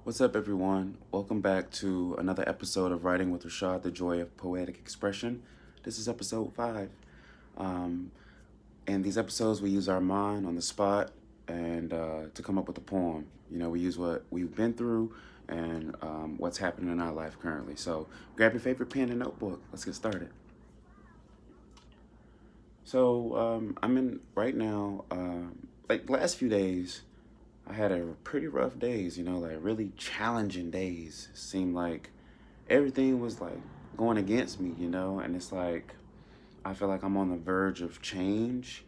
What's up, everyone? Welcome back to another episode of Writing with Rashad, the Joy of Poetic Expression. This is episode 5. In these episodes, we use our mind on the spot and to come up with a poem. We use what we've been through and what's happening in our life currently. So grab your favorite pen and notebook. Let's get started. So I'm in right now, like last few days, I had a pretty rough days, like really challenging days. It seemed like everything was like going against me, and it's like I feel like I'm on the verge of change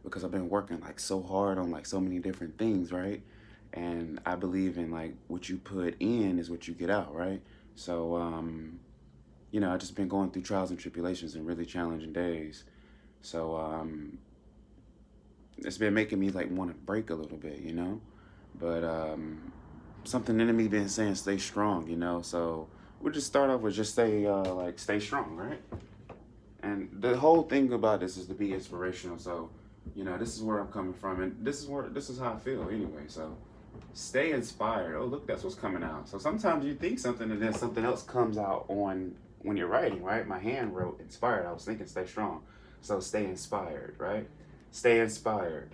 because I've been working like so hard on like so many different things, right? And I believe in like what you put in is what you get out, right? So I just been going through trials and tribulations and really challenging days. So it's been making me like want to break a little bit. But something in me been saying stay strong. So we'll just start off with just stay strong, right? And the whole thing about this is to be inspirational. So, this is where I'm coming from, and this is how I feel anyway. So stay inspired. Oh, look, that's what's coming out. So sometimes you think something and then something else comes out on when you're writing, right? My hand wrote inspired. I was thinking stay strong. So stay inspired, right? Stay inspired.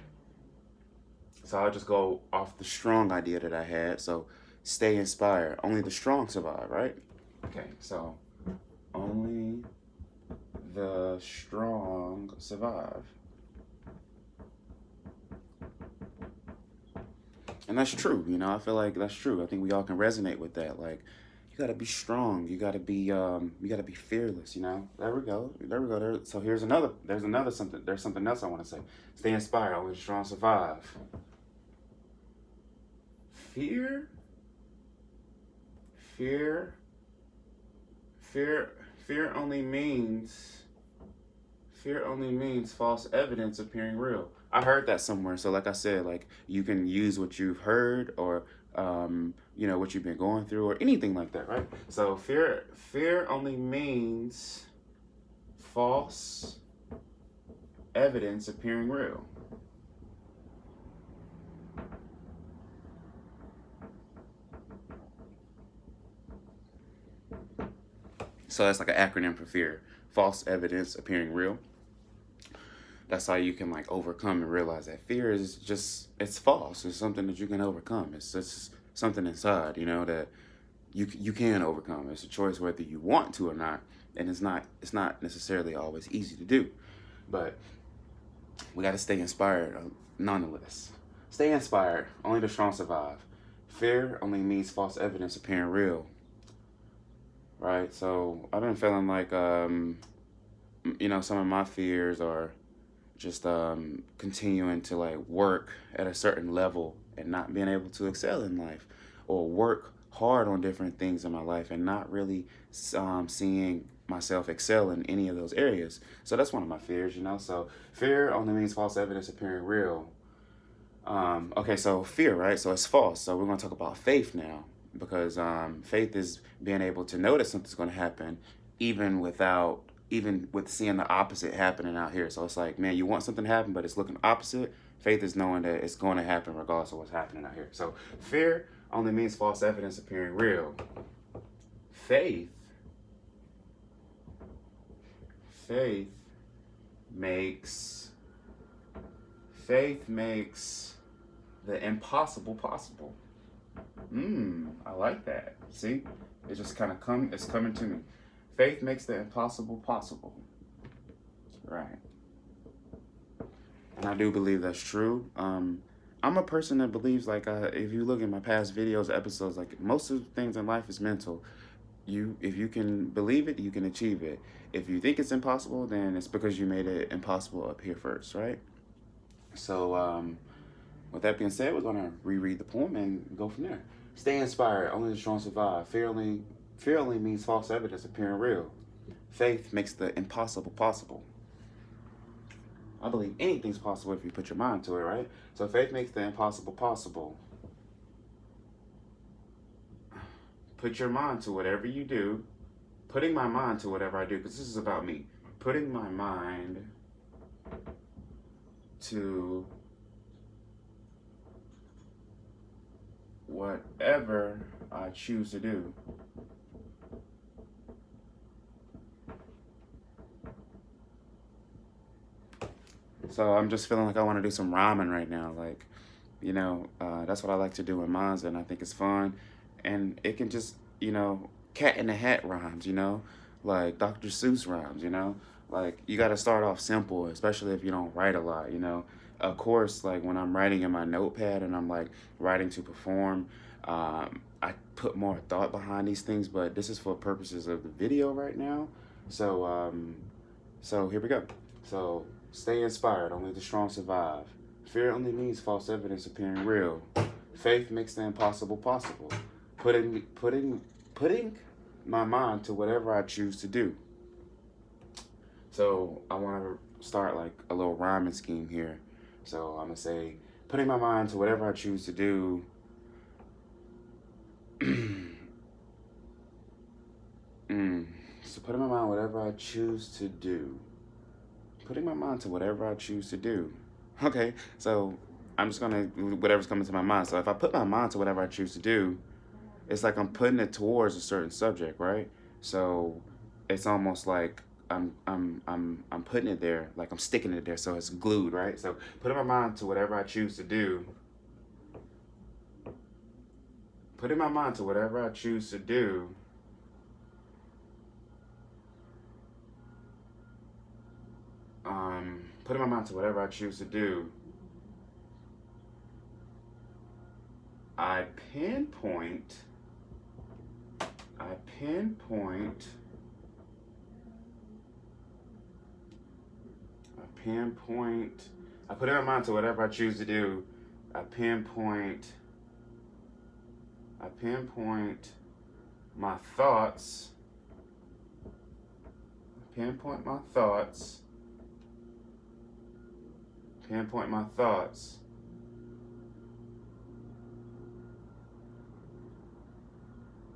So I'll just go off the strong idea that I had. So stay inspired. Only the strong survive, right? Okay, so only the strong survive. And that's true, I feel like that's true. I think we all can resonate with that. Like, you gotta be strong. You gotta be fearless, There we go. So there's something else I want to say. Stay inspired, only the strong survive. Fear only means false evidence appearing real. I heard that somewhere. So like I said, like you can use what you've heard or what you've been going through or anything like that, right? So fear only means false evidence appearing real. So that's like an acronym for fear. False evidence appearing real. That's how you can like overcome and realize that fear is just, it's false. It's something that you can overcome. It's just something inside, that you can overcome. It's a choice whether you want to or not. And it's not necessarily always easy to do. But we got to stay inspired nonetheless. Stay inspired. Only the strong survive. Fear only means false evidence appearing real. Right? So I've been feeling like, some of my fears are just continuing to like work at a certain level and not being able to excel in life, or work hard on different things in my life and not really seeing myself excel in any of those areas. So that's one of my fears, So fear only means false evidence appearing real. Okay, so fear, right? So it's false. So we're going to talk about faith now, because faith is being able to know that something's going to happen even with seeing the opposite happening out here. So it's like, man, you want something to happen, but it's looking opposite. Faith is knowing that it's going to happen regardless of what's happening out here. So fear only means false evidence appearing real. Faith makes the impossible possible. I like that. See? It just kind of it's coming to me. Faith makes the impossible possible. Right. And I do believe that's true. I'm a person that believes, like, if you look at my past videos, episodes, like, most of the things in life is mental. If you can believe it, you can achieve it. If you think it's impossible, then it's because you made it impossible up here first, right? So, with that being said, we're going to reread the poem and go from there. Stay inspired, only the strong survive. Fear only means false evidence appearing real. Faith makes the impossible possible. I believe anything's possible if you put your mind to it, right? So faith makes the impossible possible. Put your mind to whatever you do. Putting my mind to whatever I do, because this is about me. Putting my mind to whatever I choose to do. So I'm just feeling like I want to do some rhyming right now. Like, that's what I like to do in mines, and I think it's fun. And it can just, cat in the hat rhymes, like Dr. Seuss rhymes, like you got to start off simple, especially if you don't write a lot. Of course, like when I'm writing in my notepad and I'm like writing to perform, I put more thought behind these things, but this is for purposes of the video right now. So here we go. So stay inspired, only the strong survive. Fear only means false evidence appearing real. Faith makes the impossible possible. Putting my mind to whatever I choose to do. So I want to start like a little rhyming scheme here. So I'm gonna say, putting my mind to whatever I choose to do. So putting my mind whatever I choose to do. Putting my mind to whatever I choose to do. Okay, so I'm just gonna whatever's coming to my mind. So if I put my mind to whatever I choose to do, it's like I'm putting it towards a certain subject, right? So it's almost like I'm putting it there, like I'm sticking it there, so it's glued, right? So putting my mind to whatever I choose to do. Putting my mind to whatever I choose to do. Putting my mind to whatever I choose to do. I pinpoint. I put in my mind to whatever I choose to do. I pinpoint my thoughts. Pinpoint my thoughts.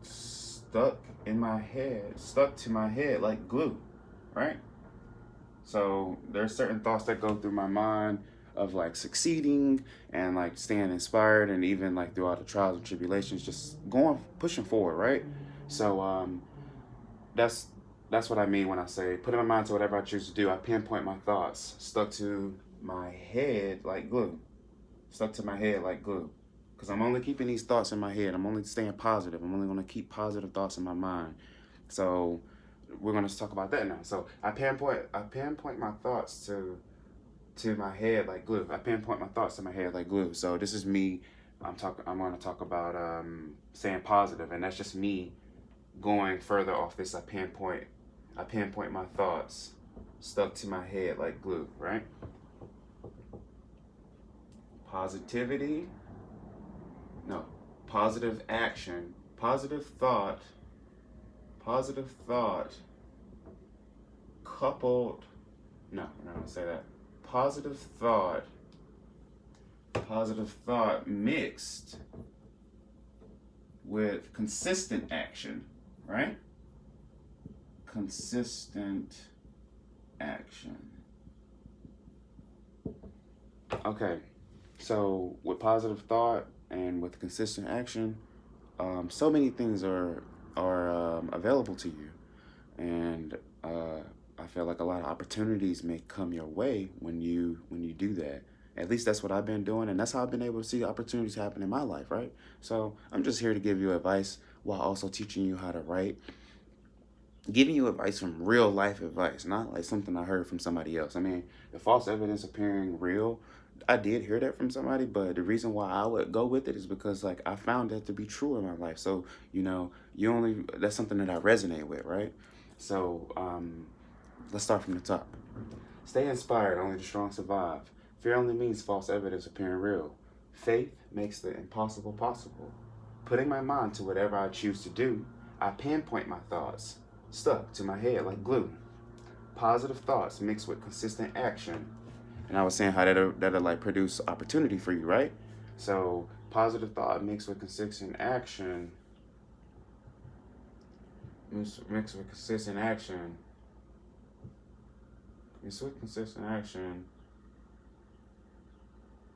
Stuck to my head like glue, right? So there's certain thoughts that go through my mind of like succeeding and like staying inspired, and even like throughout the trials and tribulations, just pushing forward, right? So that's what I mean when I say putting my mind to whatever I choose to do. I pinpoint my thoughts, stuck to my head like glue. Because I'm only keeping these thoughts in my head. I'm only staying positive. I'm only going to keep positive thoughts in my mind. So we're going to talk about that now. So I pinpoint my thoughts to my head like glue. I pinpoint my thoughts to my head like glue. So this is me. I'm going to talk about staying positive, and that's just me going further off this. I pinpoint my thoughts stuck to my head like glue, right? Positive action, positive thought coupled, no, I'm not gonna say that. Positive thought mixed with consistent action, right? Consistent action. Okay, so with positive thought and with consistent action, so many things are available to you, and I feel like a lot of opportunities may come your way when you do that. At least that's what I've been doing, and that's how I've been able to see opportunities happen in my life, right? So I'm just here to give you advice while also teaching you how to write, giving you advice from real life advice, not like something I heard from somebody else. I mean, the false evidence appearing real, I did hear that from somebody, but the reason why I would go with it is because like I found that to be true in my life. So, that's something that I resonate with, right? So, let's start from the top. Stay inspired, only the strong survive. Fear only means false evidence appearing real. Faith makes the impossible possible. Putting my mind to whatever I choose to do, I pinpoint my thoughts, stuck to my head like glue. Positive thoughts mixed with consistent action. And I was saying how that'll like produce opportunity for you, right? So positive thought mixed with consistent action. Mixed with consistent action.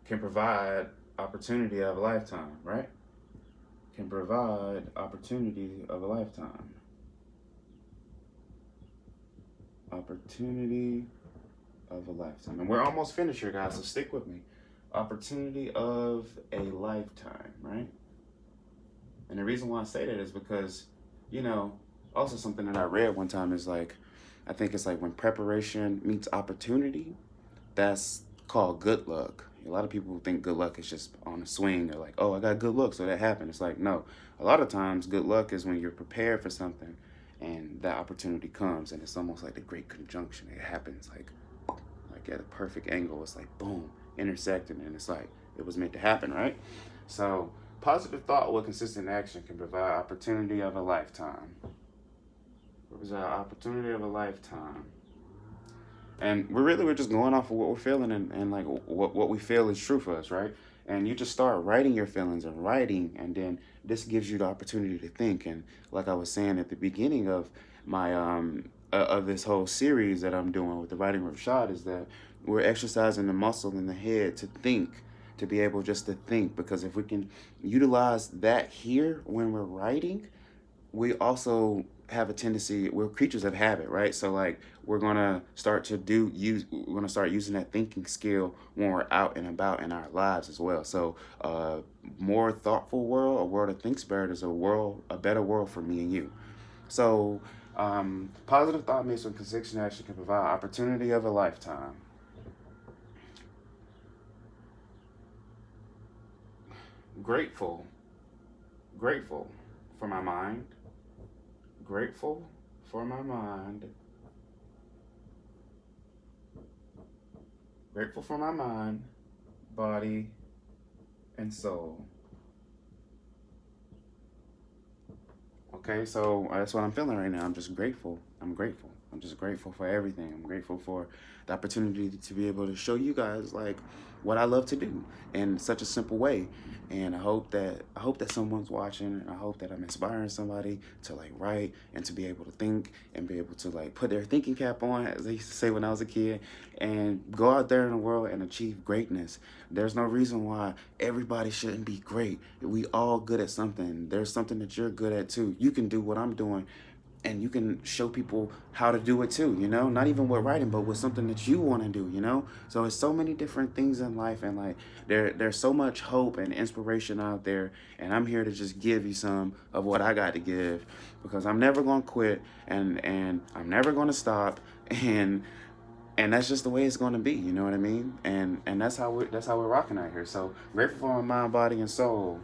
Can provide opportunity of a lifetime, right? can provide opportunity of a lifetime. Opportunity of a lifetime. And we're almost finished here, guys, so stick with me. Opportunity of a lifetime, right? And the reason why I say that is because, also something that I read one time is like, I think it's like when preparation meets opportunity, that's called good luck. A lot of people think good luck is just on a swing. They're like, oh, I got good luck, so that happened. It's like, no. A lot of times, good luck is when you're prepared for something and that opportunity comes, and it's almost like the great conjunction. It happens like at a perfect angle. It's like, boom, intersecting, and it's like, it was meant to happen, right? So, positive thought with consistent action can provide opportunity of a lifetime. Provide opportunity of a lifetime. And we're just going off of what we're feeling and like what we feel is true for us, right? And you just start writing your feelings and writing, and then this gives you the opportunity to think. And like I was saying at the beginning of my of this whole series that I'm doing with the writing with Rashad, is that we're exercising the muscle in the head to think, to be able just to think. Because if we can utilize that here when we're writing, we also have a tendency, we're creatures of habit, right? So like we're gonna start using that thinking skill when we're out and about in our lives as well. So more thoughtful world, a world that thinks better, is a better world for me and you. So positive thought mixed with consistent action can provide opportunity of a lifetime. Grateful for my mind. Grateful for my mind. Grateful for my mind, body, and soul. Okay, so that's what I'm feeling right now. I'm just grateful. I'm grateful. I'm just grateful for everything. I'm grateful for the opportunity to be able to show you guys like what I love to do in such a simple way. And I hope that someone's watching, and I hope that I'm inspiring somebody to like write and to be able to think and be able to like put their thinking cap on, as they used to say when I was a kid, and go out there in the world and achieve greatness. There's no reason why everybody shouldn't be great. We all good at something. There's something that you're good at too. You can do what I'm doing, and you can show people how to do it too, not even with writing, but with something that you want to do. So it's so many different things in life, and like there's so much hope and inspiration out there, and I'm here to just give you some of what I got to give, because I'm never going to quit, and I'm never going to stop, and that's just the way it's going to be, you know what I mean? And that's how we're rocking out here. So grateful for my mind, body, and soul.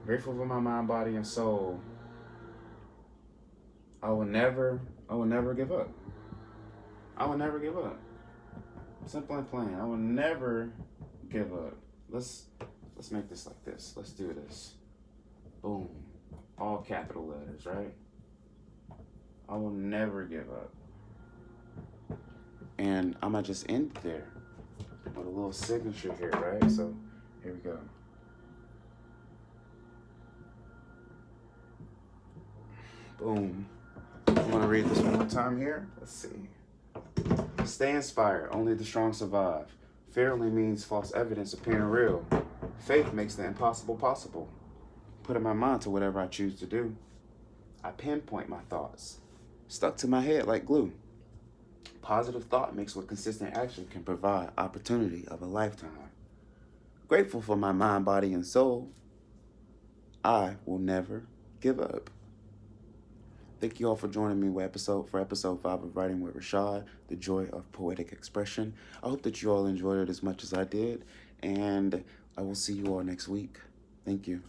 Grateful for my mind, body, and soul. I will never give up. I will never give up. Simple and plain. I will never give up. Let's make this like this. Let's do this. Boom. All capital letters, right? I will never give up. And I'm gonna just end there with a little signature here, right? So here we go. Boom. I'm going to read this one more time here. Let's see. Stay inspired. Only the strong survive. Fear only means false evidence appearing real. Faith makes the impossible possible. Putting my mind to whatever I choose to do. I pinpoint my thoughts. Stuck to my head like glue. Positive thought mixed with consistent action can provide opportunity of a lifetime. Grateful for my mind, body, and soul. I will never give up. Thank you all for joining me for episode 5 of Writing with Rashad, The Joy of Poetic Expression. I hope that you all enjoyed it as much as I did, and I will see you all next week. Thank you.